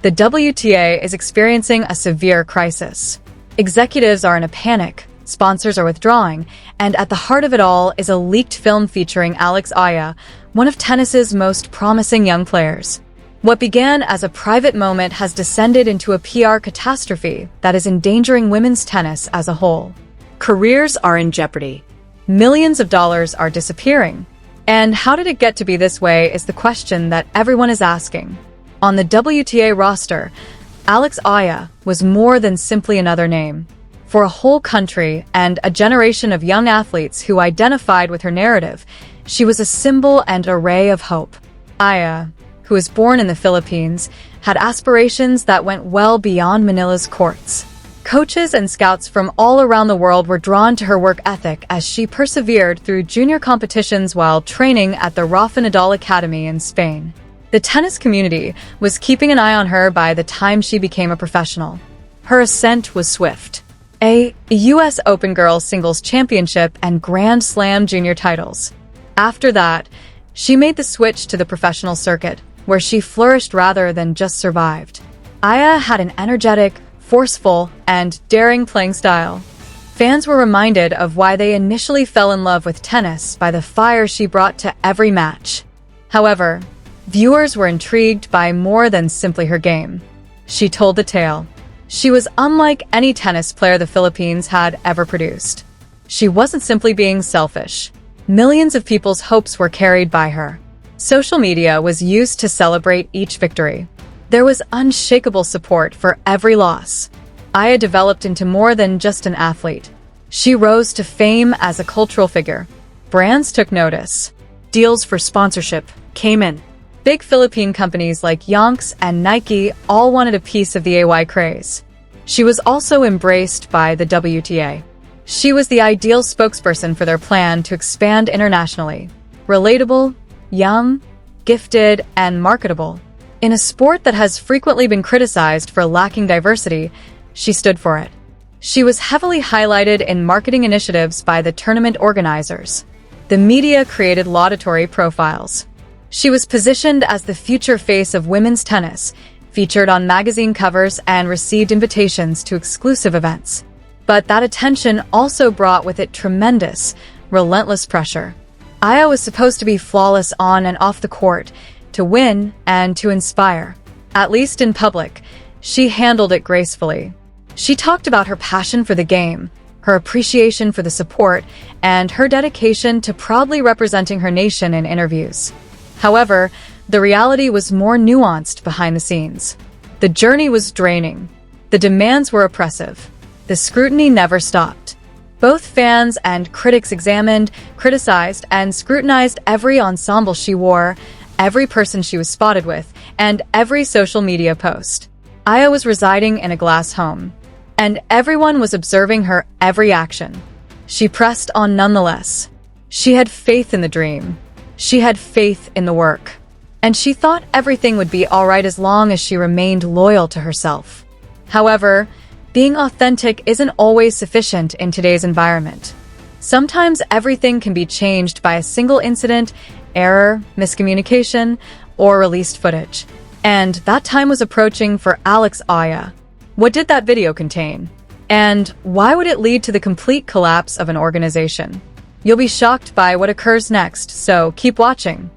The WTA is experiencing a severe crisis. Executives are in a panic, sponsors are withdrawing, and at the heart of it all is a leaked film featuring Alex Eala, one of tennis's most promising young players. What began as a private moment has descended into a PR catastrophe that is endangering women's tennis as a whole. Careers are in jeopardy. Millions of dollars are disappearing. And how did it get to be this way is the question that everyone is asking. On the WTA roster, Alex Eala was more than simply another name. For a whole country and a generation of young athletes who identified with her narrative, she was a symbol and a ray of hope. Eala, who was born in the Philippines, had aspirations that went well beyond Manila's courts. Coaches and scouts from all around the world were drawn to her work ethic as she persevered through junior competitions while training at the Rafa Nadal Academy in Spain. The tennis community was keeping an eye on her by the time she became a professional. Her ascent was swift. A U.S. Open Girls Singles Championship and Grand Slam junior titles. After that, she made the switch to the professional circuit, where she flourished rather than just survived. Eala had an energetic, forceful, and daring playing style. Fans were reminded of why they initially fell in love with tennis by the fire she brought to every match. However, viewers were intrigued by more than simply her game. She told the tale. She was unlike any tennis player the Philippines had ever produced. She wasn't simply being selfish. Millions of people's hopes were carried by her. Social media was used to celebrate each victory. There was unshakable support for every loss. Eala developed into more than just an athlete. She rose to fame as a cultural figure. Brands took notice. Deals for sponsorship came in. Big Philippine companies like Yonks and Nike all wanted a piece of the AY craze. She was also embraced by the WTA. She was the ideal spokesperson for their plan to expand internationally. Relatable, young, gifted, and marketable. In a sport that has frequently been criticized for lacking diversity, she stood for it. She was heavily highlighted in marketing initiatives by the tournament organizers. The media created laudatory profiles. She was positioned as the future face of women's tennis, featured on magazine covers and received invitations to exclusive events. But that attention also brought with it tremendous, relentless pressure. Eala was supposed to be flawless on and off the court, to win and to inspire. At least in public, she handled it gracefully. She talked about her passion for the game, her appreciation for the support, and her dedication to proudly representing her nation in interviews. However, the reality was more nuanced behind the scenes. The journey was draining. The demands were oppressive. The scrutiny never stopped. Both fans and critics examined, criticized, and scrutinized every ensemble she wore, every person she was spotted with, and every social media post. Eala was residing in a glass home, and everyone was observing her every action. She pressed on nonetheless. She had faith in the dream. She had faith in the work. And she thought everything would be all right as long as she remained loyal to herself. However, being authentic isn't always sufficient in today's environment. Sometimes everything can be changed by a single incident, error, miscommunication, or released footage. And that time was approaching for Alex Eala. What did that video contain? And why would it lead to the complete collapse of an organization? You'll be shocked by what occurs next, so keep watching.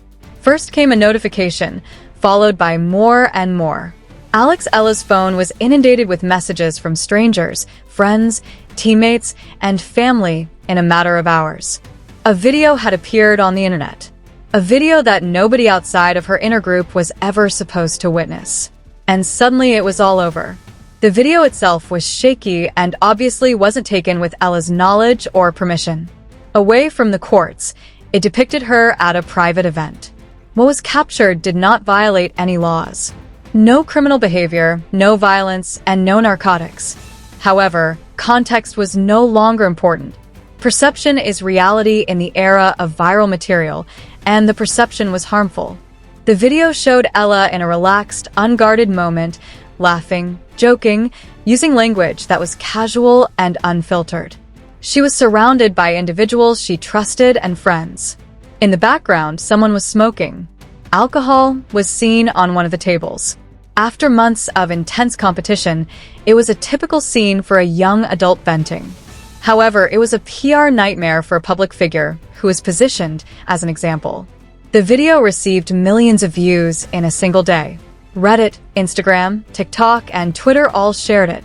First came a notification, followed by more and more. Alex Eala's phone was inundated with messages from strangers, friends, teammates, and family in a matter of hours. A video had appeared on the internet. A video that nobody outside of her inner group was ever supposed to witness. And suddenly it was all over. The video itself was shaky and obviously wasn't taken with Eala's knowledge or permission. Away from the courts, it depicted her at a private event. What was captured did not violate any laws. No criminal behavior, no violence, and no narcotics. However, context was no longer important. Perception is reality in the era of viral material, and the perception was harmful. The video showed Eala in a relaxed, unguarded moment, laughing, joking, using language that was casual and unfiltered. She was surrounded by individuals she trusted and friends. In the background, someone was smoking. Alcohol was seen on one of the tables. After months of intense competition, it was a typical scene for a young adult venting. However, it was a PR nightmare for a public figure who was positioned as an example. The video received millions of views in a single day. Reddit, Instagram, TikTok, and Twitter all shared it.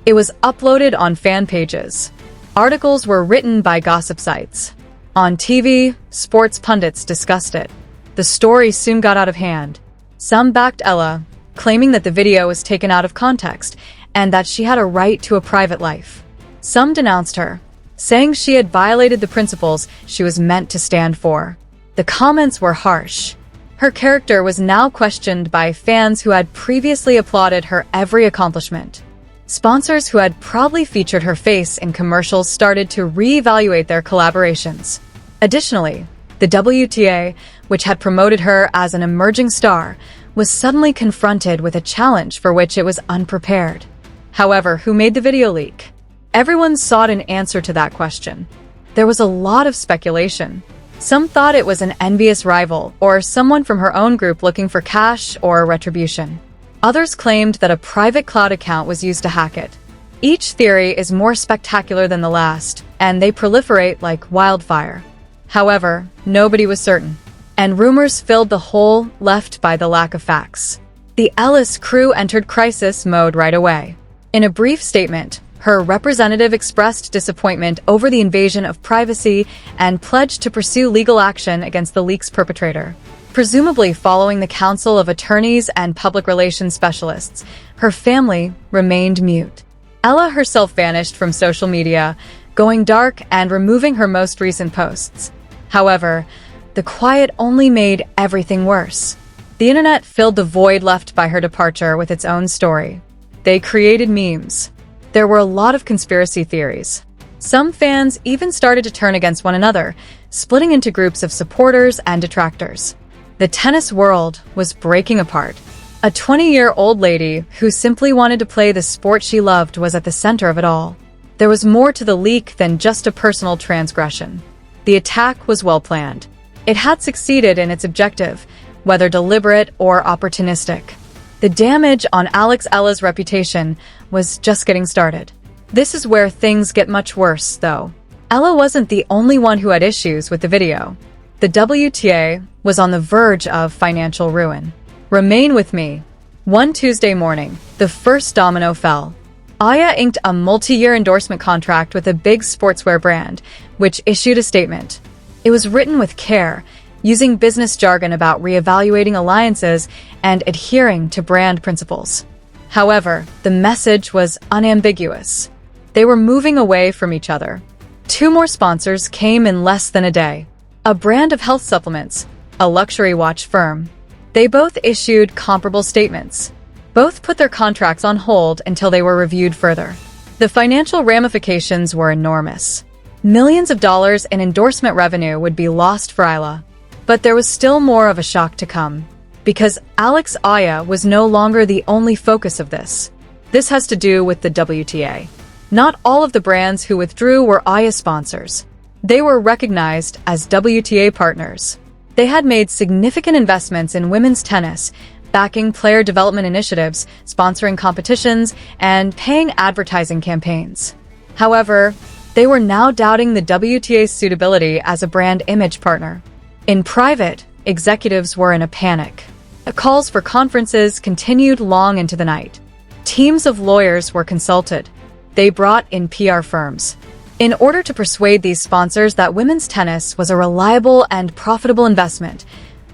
It was uploaded on fan pages. Articles were written by gossip sites. On TV, sports pundits discussed it. The story soon got out of hand. Some backed Eala, claiming that the video was taken out of context and that she had a right to a private life. Some denounced her, saying she had violated the principles she was meant to stand for. The comments were harsh. Her character was now questioned by fans who had previously applauded her every accomplishment. Sponsors who had proudly featured her face in commercials started to reevaluate their collaborations. Additionally, the WTA, which had promoted her as an emerging star, was suddenly confronted with a challenge for which it was unprepared. However, who made the video leak? Everyone sought an answer to that question. There was a lot of speculation. Some thought it was an envious rival or someone from her own group looking for cash or retribution. Others claimed that a private cloud account was used to hack it. Each theory is more spectacular than the last, and they proliferate like wildfire. However, nobody was certain, and rumors filled the hole left by the lack of facts. The Eala's crew entered crisis mode right away. In a brief statement, her representative expressed disappointment over the invasion of privacy and pledged to pursue legal action against the leak's perpetrator. Presumably following the counsel of attorneys and public relations specialists, her family remained mute. Eala herself vanished from social media, going dark and removing her most recent posts. However, the quiet only made everything worse. The internet filled the void left by her departure with its own story. They created memes. There were a lot of conspiracy theories. Some fans even started to turn against one another, splitting into groups of supporters and detractors. The tennis world was breaking apart. A 20-year-old lady who simply wanted to play the sport she loved was at the center of it all. There was more to the leak than just a personal transgression. The attack was well planned. It had succeeded in its objective, whether deliberate or opportunistic. The damage on Eala's reputation was just getting started. This is where things get much worse, though. Eala wasn't the only one who had issues with the video. The WTA was on the verge of financial ruin. Remain with me. One Tuesday morning, the first domino fell. Eala inked a multi-year endorsement contract with a big sportswear brand, which issued a statement. It was written with care, using business jargon about reevaluating alliances and adhering to brand principles. However, the message was unambiguous. They were moving away from each other. Two more sponsors came in less than a day. A brand of health supplements, a luxury watch firm. They both issued comparable statements. Both put their contracts on hold until they were reviewed further. The financial ramifications were enormous. Millions of dollars in endorsement revenue would be lost for Eala. But there was still more of a shock to come, because Eala was no longer the only focus of this. This has to do with the WTA. Not all of the brands who withdrew were Eala sponsors. They were recognized as WTA partners. They had made significant investments in women's tennis, backing player development initiatives, sponsoring competitions, and paying advertising campaigns. However, they were now doubting the WTA's suitability as a brand image partner. In private, executives were in a panic. The calls for conferences continued long into the night. Teams of lawyers were consulted. They brought in PR firms. In order to persuade these sponsors that women's tennis was a reliable and profitable investment,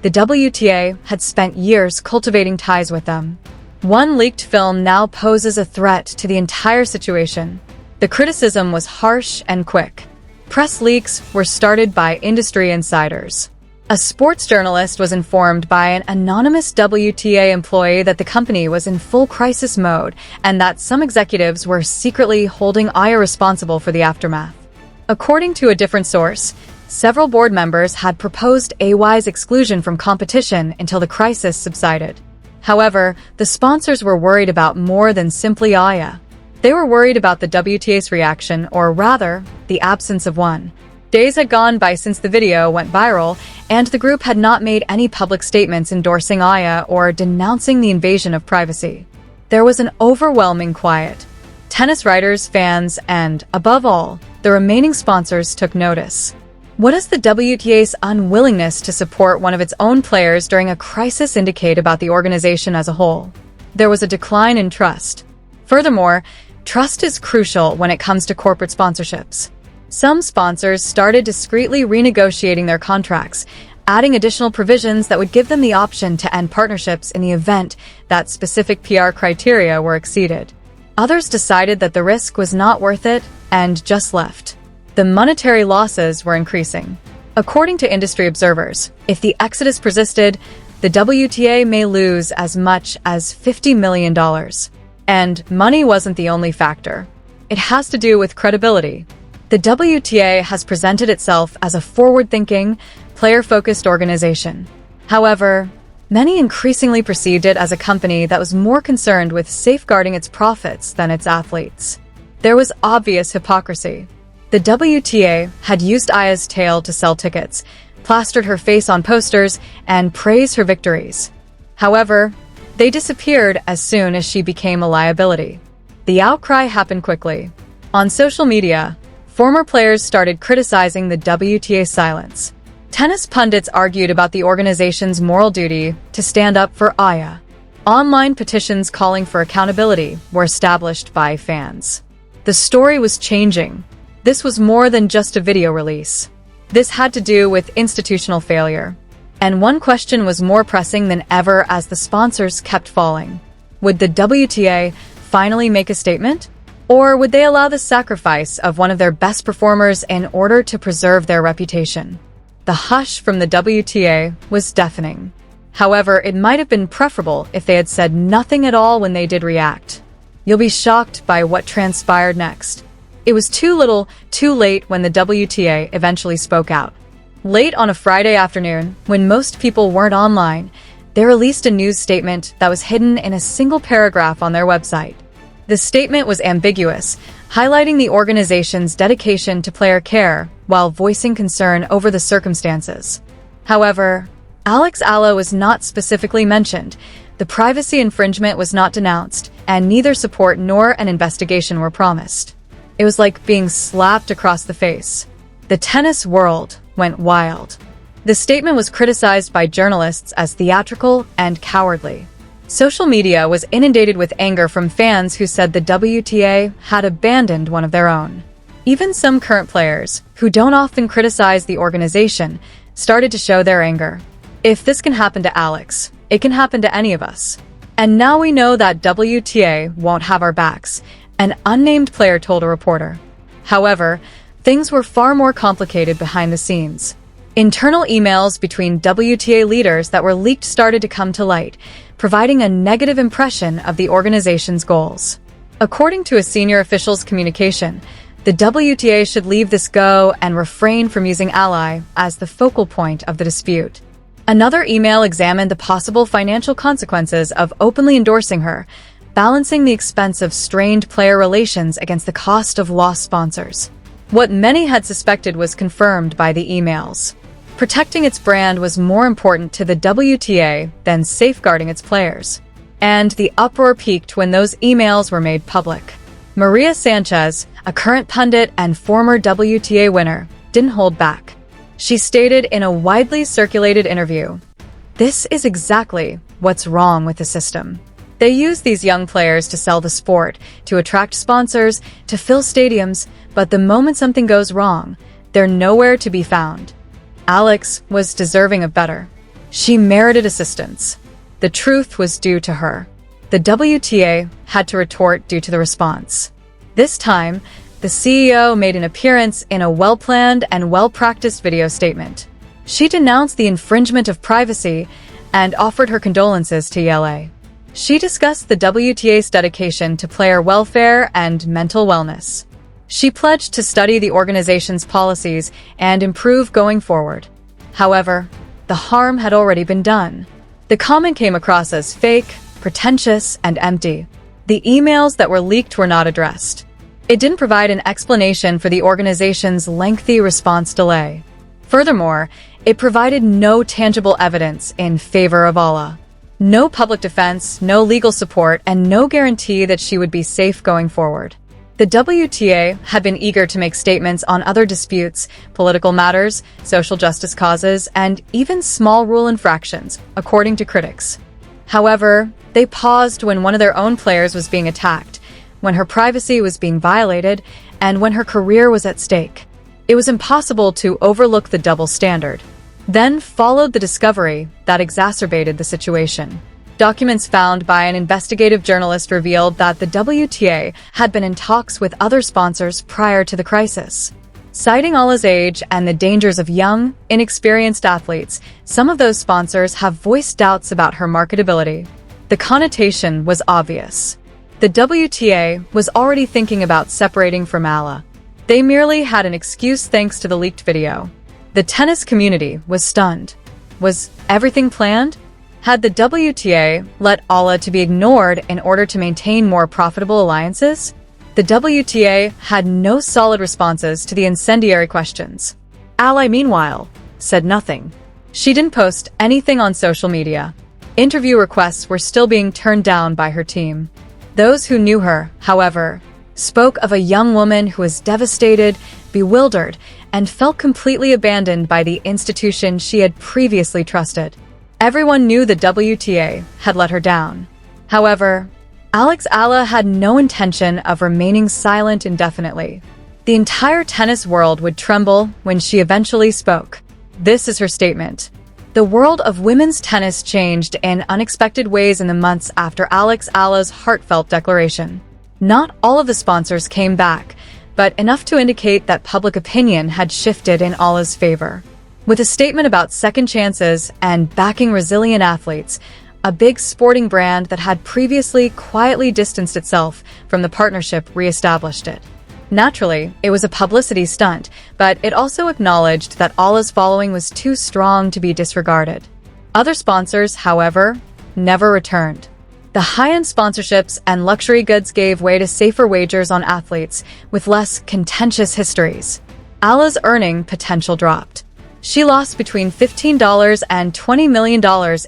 the WTA had spent years cultivating ties with them. One leaked film now poses a threat to the entire situation. The criticism was harsh and quick. Press leaks were started by industry insiders. A sports journalist was informed by an anonymous WTA employee that the company was in full crisis mode and that some executives were secretly holding Eala responsible for the aftermath. According to a different source, several board members had proposed Eala's exclusion from competition until the crisis subsided. However, the sponsors were worried about more than simply Eala. They were worried about the WTA's reaction, or rather, the absence of one. Days had gone by since the video went viral, and the group had not made any public statements endorsing Eala or denouncing the invasion of privacy. There was an overwhelming quiet. Tennis writers, fans, and, above all, the remaining sponsors took notice. What does the WTA's unwillingness to support one of its own players during a crisis indicate about the organization as a whole? There was a decline in trust. Furthermore, trust is crucial when it comes to corporate sponsorships. Some sponsors started discreetly renegotiating their contracts, adding additional provisions that would give them the option to end partnerships in the event that specific PR criteria were exceeded. Others decided that the risk was not worth it and just left. The monetary losses were increasing. According to industry observers, if the exodus persisted, the WTA may lose as much as $50 million. And money wasn't the only factor. It has to do with credibility. The WTA has presented itself as a forward-thinking, player-focused organization. However, many increasingly perceived it as a company that was more concerned with safeguarding its profits than its athletes. There was obvious hypocrisy. The WTA had used Aya's tale to sell tickets, plastered her face on posters, and praised her victories. However, they disappeared as soon as she became a liability. The outcry happened quickly. On social media, former players started criticizing the WTA's silence. Tennis pundits argued about the organization's moral duty to stand up for Aya. Online petitions calling for accountability were established by fans. The story was changing. This was more than just a video release. This had to do with institutional failure. And one question was more pressing than ever as the sponsors kept falling. Would the WTA finally make a statement? Or would they allow the sacrifice of one of their best performers in order to preserve their reputation? The hush from the WTA was deafening. However, it might have been preferable if they had said nothing at all when they did react. You'll be shocked by what transpired next. It was too little, too late when the WTA eventually spoke out. Late on a Friday afternoon, when most people weren't online, they released a news statement that was hidden in a single paragraph on their website. The statement was ambiguous, highlighting the organization's dedication to player care while voicing concern over the circumstances. However, Eala was not specifically mentioned, the privacy infringement was not denounced, and neither support nor an investigation were promised. It was like being slapped across the face. The tennis world went wild. The statement was criticized by journalists as theatrical and cowardly. Social media was inundated with anger from fans who said the WTA had abandoned one of their own. Even some current players, who don't often criticize the organization, started to show their anger. If this can happen to Alex, it can happen to any of us. And now we know that WTA won't have our backs, an unnamed player told a reporter. However, things were far more complicated behind the scenes. Internal emails between WTA leaders that were leaked started to come to light, providing a negative impression of the organization's goals. According to a senior official's communication, the WTA should leave this go and refrain from using Ally as the focal point of the dispute. Another email examined the possible financial consequences of openly endorsing her, balancing the expense of strained player relations against the cost of lost sponsors. What many had suspected was confirmed by the emails. Protecting its brand was more important to the WTA than safeguarding its players. And the uproar peaked when those emails were made public. Maria Sanchez, a current pundit and former WTA winner, didn't hold back. She stated in a widely circulated interview, "This is exactly what's wrong with the system. They use these young players to sell the sport, to attract sponsors, to fill stadiums, but the moment something goes wrong, they're nowhere to be found." Alex was deserving of better. She merited assistance. The truth was due to her. The WTA had to retort due to the response. This time, the CEO made an appearance in a well-planned and well-practiced video statement. She denounced the infringement of privacy and offered her condolences to Eala. She discussed the WTA's dedication to player welfare and mental wellness. She pledged to study the organization's policies and improve going forward. However, the harm had already been done. The comment came across as fake, pretentious, and empty. The emails that were leaked were not addressed. It didn't provide an explanation for the organization's lengthy response delay. Furthermore, it provided no tangible evidence in favor of Eala. No public defense, no legal support, and no guarantee that she would be safe going forward. The WTA had been eager to make statements on other disputes, political matters, social justice causes, and even small rule infractions, according to critics. However, they paused when one of their own players was being attacked, when her privacy was being violated, and when her career was at stake. It was impossible to overlook the double standard. Then followed the discovery that exacerbated the situation. Documents found by an investigative journalist revealed that the WTA had been in talks with other sponsors prior to the crisis. Citing Eala's age and the dangers of young, inexperienced athletes, some of those sponsors have voiced doubts about her marketability. The connotation was obvious. The WTA was already thinking about separating from Eala. They merely had an excuse thanks to the leaked video. The tennis community was stunned. Was everything planned? Had the WTA let Eala to be ignored in order to maintain more profitable alliances? The WTA had no solid responses to the incendiary questions. Eala, meanwhile, said nothing. She didn't post anything on social media. Interview requests were still being turned down by her team. Those who knew her, however, spoke of a young woman who was devastated, bewildered, and felt completely abandoned by the institution she had previously trusted. Everyone knew the WTA had let her down. However, Eala had no intention of remaining silent indefinitely. The entire tennis world would tremble when she eventually spoke. This is her statement. The world of women's tennis changed in unexpected ways in the months after Eala's heartfelt declaration. Not all of the sponsors came back, but enough to indicate that public opinion had shifted in Eala's favor. With a statement about second chances and backing resilient athletes, a big sporting brand that had previously quietly distanced itself from the partnership reestablished it. Naturally, it was a publicity stunt, but it also acknowledged that Eala's following was too strong to be disregarded. Other sponsors, however, never returned. The high-end sponsorships and luxury goods gave way to safer wagers on athletes with less contentious histories. Eala's earning potential dropped. She lost between $15 and $20 million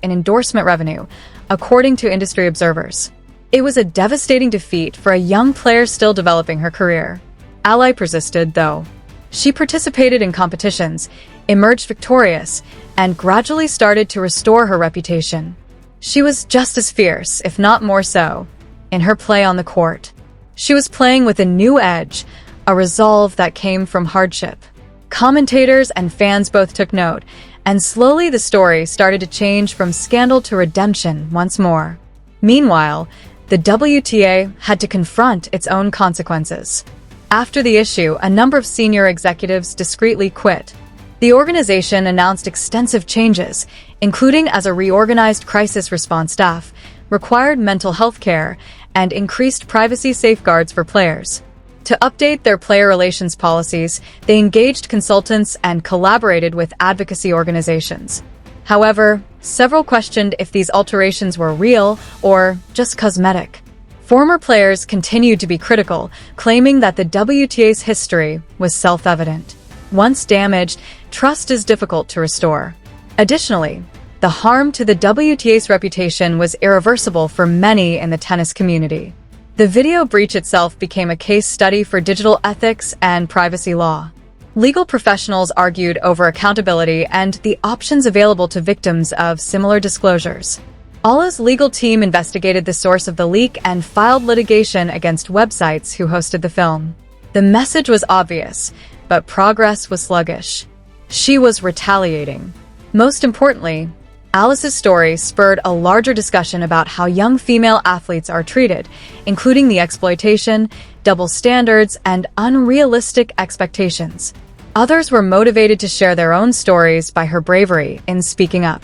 in endorsement revenue, according to industry observers. It was a devastating defeat for a young player still developing her career. Eala persisted, though. She participated in competitions, emerged victorious, and gradually started to restore her reputation. She was just as fierce, if not more so, in her play on the court. She was playing with a new edge, a resolve that came from hardship. Commentators and fans both took note, and slowly the story started to change from scandal to redemption once more. Meanwhile, the WTA had to confront its own consequences. After the issue, a number of senior executives discreetly quit. The organization announced extensive changes, including as a reorganized crisis response staff, required mental health care, and increased privacy safeguards for players. To update their player relations policies, they engaged consultants and collaborated with advocacy organizations. However, several questioned if these alterations were real or just cosmetic. Former players continued to be critical, claiming that the WTA's history was self-evident. Once damaged, trust is difficult to restore. Additionally, the harm to the WTA's reputation was irreversible for many in the tennis community. The video breach itself became a case study for digital ethics and privacy law. Legal professionals argued over accountability and the options available to victims of similar disclosures. Eala's legal team investigated the source of the leak and filed litigation against websites who hosted the film. The message was obvious, but progress was sluggish. She was retaliating. Most importantly, Eala's story spurred a larger discussion about how young female athletes are treated, including the exploitation, double standards, and unrealistic expectations. Others were motivated to share their own stories by her bravery in speaking up.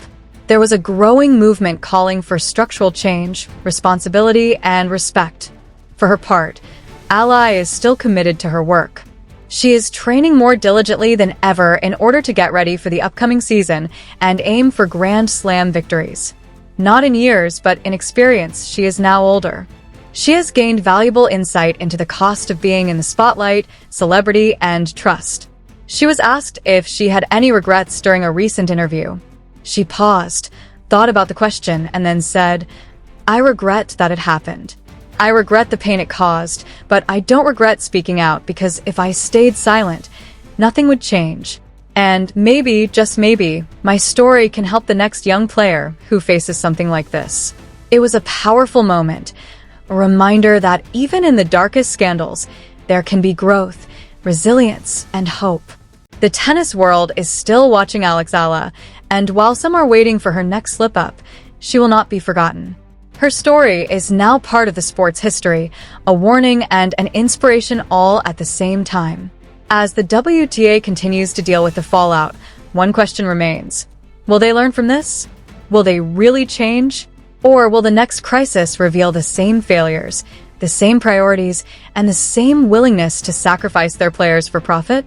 There was a growing movement calling for structural change, responsibility, and respect. For her part, Eala is still committed to her work. She is training more diligently than ever in order to get ready for the upcoming season and aim for Grand Slam victories. Not in years, but in experience, she is now older. She has gained valuable insight into the cost of being in the spotlight, celebrity, and trust. She was asked if she had any regrets during a recent interview. She paused, thought about the question, and then said, "I regret that it happened. I regret the pain it caused, but I don't regret speaking out because if I stayed silent, nothing would change. And maybe, just maybe, my story can help the next young player who faces something like this." It was a powerful moment, a reminder that even in the darkest scandals, there can be growth, resilience, and hope. The tennis world is still watching Eala, and while some are waiting for her next slip-up, she will not be forgotten. Her story is now part of the sport's history, a warning and an inspiration all at the same time. As the WTA continues to deal with the fallout, one question remains. Will they learn from this? Will they really change? Or will the next crisis reveal the same failures, the same priorities, and the same willingness to sacrifice their players for profit?